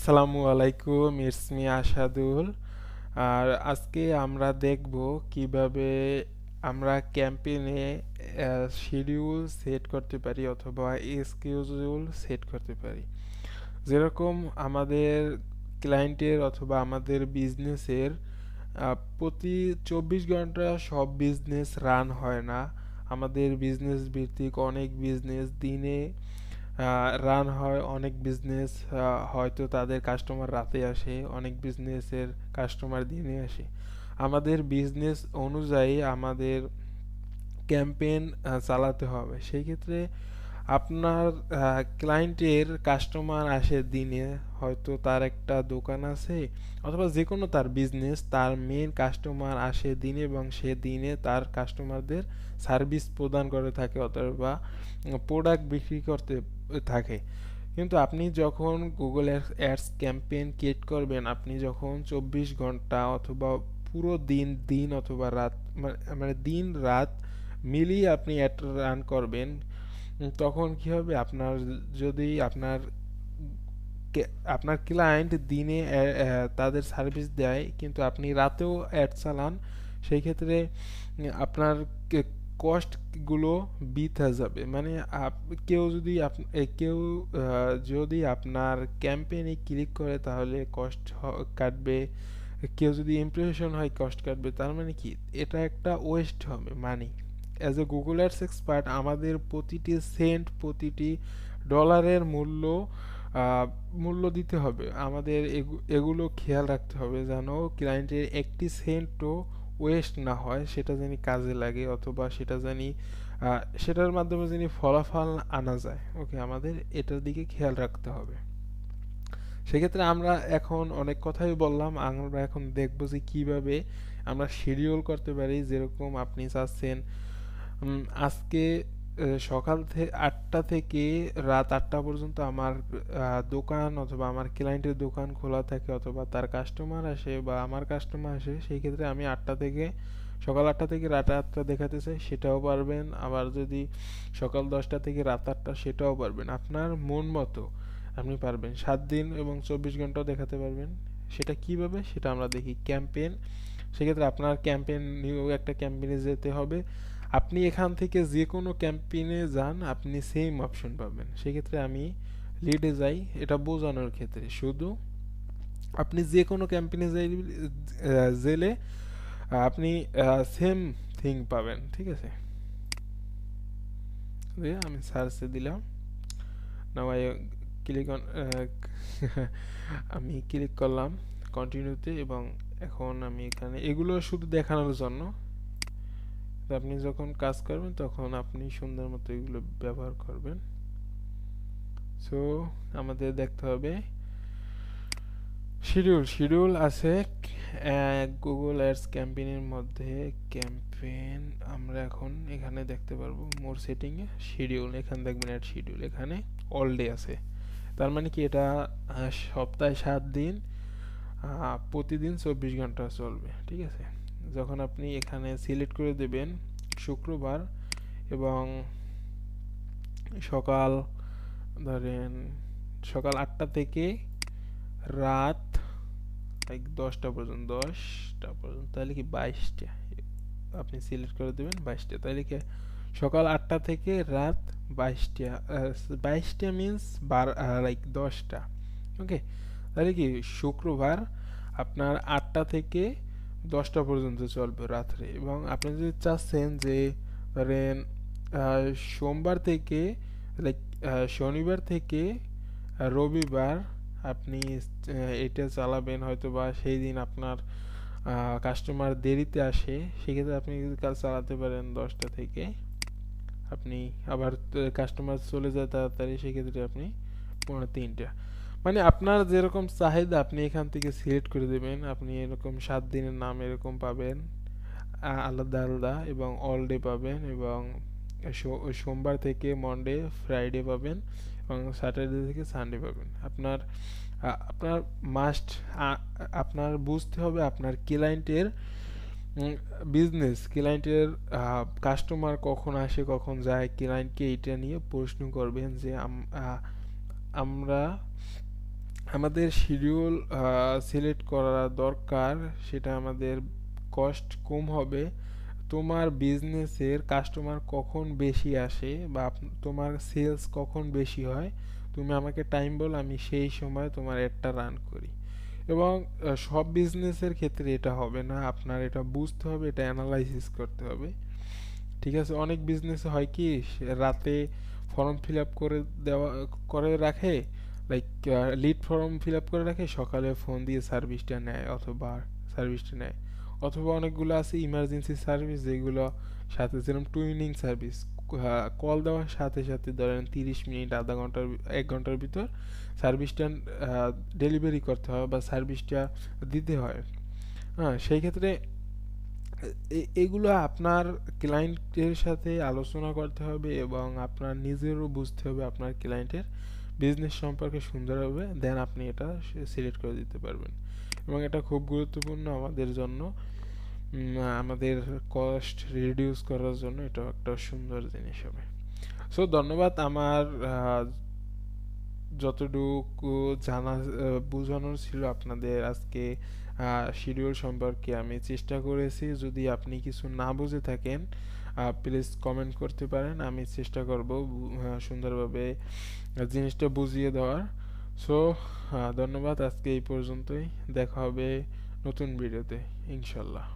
আসসালামু আলাইকুম, it's me Ashadul. আর আজকে আমরা দেখব কিভাবে আমরা ক্যাম্পেইনে শিডিউল সেট করতে পারি অথবা স্কেডিউল সেট করতে পারি। যেরকম আমাদের ক্লায়েন্টের অথবা আমাদের বিজনেসের প্রতি 24 ঘন্টা সব বিজনেস রান হয় না। আমাদের বিজনেস ভিত্তিক অনেক বিজনেস দিনে রান হয়, অনেক বিজনেস হয়তো তাদের কাস্টমার রাতে আসে, অনেক বিজনেসের কাস্টমার দিনে আসে। আমাদের বিজনেস অনুযায়ী আমাদের ক্যাম্পেইন চালাতে হবে। সেই ক্ষেত্রে আপনার ক্লায়েন্টের কাস্টমার আসে দিনে, হয়তো তার একটা দোকান আছে অথবা যে কোনো তার বিজনেস, তার মেন কাস্টমার আসে দিনে এবং সে দিনে তার কাস্টমারদের সার্ভিস প্রদান করে থাকে অথবা প্রোডাক্ট বিক্রি করতে থাকে। কিন্তু আপনি যখন গুগল অ্যাডস ক্যাম্পেইন ক্রিয়েট করবেন, আপনি যখন 24 ঘন্টা অথবা পুরো দিন দিন অথবা রাত মানে দিন রাত মিলিয়ে আপনি অ্যাড রান করবেন, তখন কি হবে, আপনার যদি আপনার ক্লায়েন্ট দিনে তাদের সার্ভিস দেয় কিন্তু আপনি রাতেও অ্যাড চালান, সেই ক্ষেত্রে আপনার কস্টগুলো বৃথা যাবে। মানে কেউ যদি কেউ যদি আপনার ক্যাম্পেইনে ক্লিক করে তাহলে কস্ট কাটবে, কেউ যদি ইমপ্রেশন হয় কস্ট কাটবে, তার মানে কি এটা একটা ওয়েস্ট হবে money. As a Google ads expert আমাদের প্রতিটি সেন্ট, প্রতিটি ডলারের মূল্য দিতে হবে। আমাদের এগুলো খেয়াল রাখতে হবে যেন ক্লায়েন্টের একটি সেন্টও ওয়েস্ট না হয়, সেটা জানি কাজে লাগে অথবা সেটা জানি সেটার মাধ্যমে জানি ফলাফল আনা যায়। ওকে, আমাদের এটার দিকে খেয়াল রাখতে হবে। সেক্ষেত্রে আমরা এখন অনেক কথাই বললাম, আমরা এখন দেখব যে কিভাবে আমরা শিডিউল করতে পারি। যেরকম আপনি চাচ্ছেন আজকে সকাল 8টা থেকে রাত 8টা পর্যন্ত আমার দোকান অথবা আমার ক্লায়েন্টের দোকান খোলা থাকে অথবা তার কাস্টমার আসে বা আমার কাস্টমার আসে, সেই ক্ষেত্রে আমি সকাল 8টা থেকে রাত 8টা দেখাতে চাই, সেটাও পারবেন। আবার যদি সকাল 10টা থেকে রাত 8টা, সেটাও পারবেন। আপনার মন মতো আপনি পারবেন 7 দিন এবং 24 ঘন্টাও দেখাতে পারবেন। সেটা কিভাবে, সেটা আমরা দেখি। ক্যাম্পেইন, সেক্ষেত্রে আপনার নিউ একটা ক্যাম্পেইনে যেতে হবে। আপনি এখান থেকে যে কোনো ক্যাম্পেইনে যান, আপনি সেম অপশন পাবেন। সেক্ষেত্রে আমি লিডে যাই, এটা বোঝানোর ক্ষেত্রে শুধু। আপনি যে কোনো ক্যাম্পেইনে গেলে আপনি সেম থিং পাবেন, ঠিক আছে। আমি সার্চে দিলাম, নাও আই ক্লিক অন আমি ক্লিক করলাম কন্টিনিউতে এবং এখন আমি এখানে এগুলো শুধু দেখানোর জন্য। আপনি যখন কাজ করবেন তখন আপনি সুন্দর মতো এগুলো ব্যবহার করবেন। সো আমাদের দেখতে হবে শিডিউল আছে গুগল অ্যাডস ক্যাম্পেইনের মধ্যে। ক্যাম্পেইন আমরা এখন এখানে দেখতে পারবো মোর সেটিং এ শিডিউল, এখানে দেখবেন অ্যাড শিডিউল, এখানে অল ডে আছে। তার মানে কি এটা সপ্তাহে 7 দিন, প্রতিদিন 24 ঘন্টা চলবে, ঠিক আছে। যখন আপনি এখানে সিলেক্ট করে দেবেন শুক্রবার এবং সকাল ধরেন সকাল 8টা থেকে রাত 10টা পর্যন্ত, তাহলে কি 22টা আপনি সিলেক্ট করে দেবেন, 22টা, তাহলে কি সকাল 8টা থেকে রাত 22টা, 22টা মিনস 10টা। ওকে, তাহলে কি শুক্রবার আপনার 8টা থেকে 10টা পর্যন্ত চলবে রাত্রে। এবং আপনি যদি চাচ্ছেন যে ধরেন সোমবার থেকে লাইক শনিবার থেকে রবিবার আপনি এটা চালাবেন, হয়তো বা সেই দিন আপনার কাস্টমার দেরিতে আসে, সেক্ষেত্রে আপনি কাজ চালাতে পারেন 10টা থেকে। আপনি আবার কাস্টমার চলে যায় তাড়াতাড়ি, সেক্ষেত্রে আপনি 3টা। মানে আপনার যেরকম চাহিদা আপনি এখান থেকে সিলেক্ট করে দেবেন। আপনি এরকম 7 দিনের নাম এরকম পাবেন আলাদা আলাদা, এবং অল ডে পাবেন, এবং সোমবার থেকে মন্ডে ফ্রাইডে পাবেন, এবং স্যাটারডে থেকে সানডে পাবেন। আপনার মাস্ট আপনার বুঝতে হবে আপনার ক্লায়েন্টের ক্লায়েন্টের কাস্টমার কখন আসে কখন যায়। ক্লায়েন্টকে এটা নিয়ে প্রশ্ন করবেন যে আমরা আমাদের শিডিউল সিলেক্ট করা দরকার, সেটা আমাদের কস্ট কম হবে। তোমার বিজনেসের কাস্টমার কখন বেশি আসে বা তোমার সেলস কখন বেশি হয়, তুমি আমাকে টাইম বলো, আমি সেই সময় তোমার অ্যাডটা রান করি। এবং সব বিজনেসের ক্ষেত্রে এটা হবে না, আপনার এটা বুঝতে হবে, এটা অ্যানালাইসিস করতে হবে। ঠিক আছে, অনেক বিজনেসে হয় কি, রাতে ফর্ম ফিল আপ করে দেওয়া করে রাখে, like lead form fill up করে রাখে, সকালে ফোন দিয়ে সার্ভিসটা নেয়। অথবা অনেকগুলো আছে ইমার্জেন্সি সার্ভিস যেগুলো সাথে, যেরকম টুইনিং সার্ভিস, কল দেওয়ার সাথে সাথে ধরেন 30 মিনিট, আধা ঘন্টার, 1 ঘন্টার ভিতর সার্ভিসটা ডেলিভারি করতে হয় বা সার্ভিসটা দিতে হয়। হ্যাঁ, সেই ক্ষেত্রে এগুলো আপনার ক্লায়েন্টের সাথে আলোচনা করতে হবে এবং আপনার নিজেরও বুঝতে হবে আপনার ক্লায়েন্টের বিজনেস সম্পর্কে সুন্দরভাবে, দেন আপনি এটা সিলেক্ট করে দিতে পারবেন। এবং এটা খুব গুরুত্বপূর্ণ আমাদের জন্য, আমাদের কস্ট রিডিউস করার জন্য এটা একটা সুন্দর জিনিস হবে। সো ধন্যবাদ। আমার যতটুকু জানা বোঝানোর ছিল আপনাদের আজকে শিডিউল সম্পর্কে আমি চেষ্টা করেছি। যদি আপনি কিছু না বুঝে থাকেন প্লিজ কমেন্ট করতে পারেন, আমি চেষ্টা করব সুন্দরভাবে জিনিসটা বুঝিয়ে দেওয়ার। সো ধন্যবাদ, আজকে এই পর্যন্তই, দেখা হবে নতুন ভিডিওতে ইনশাল্লাহ।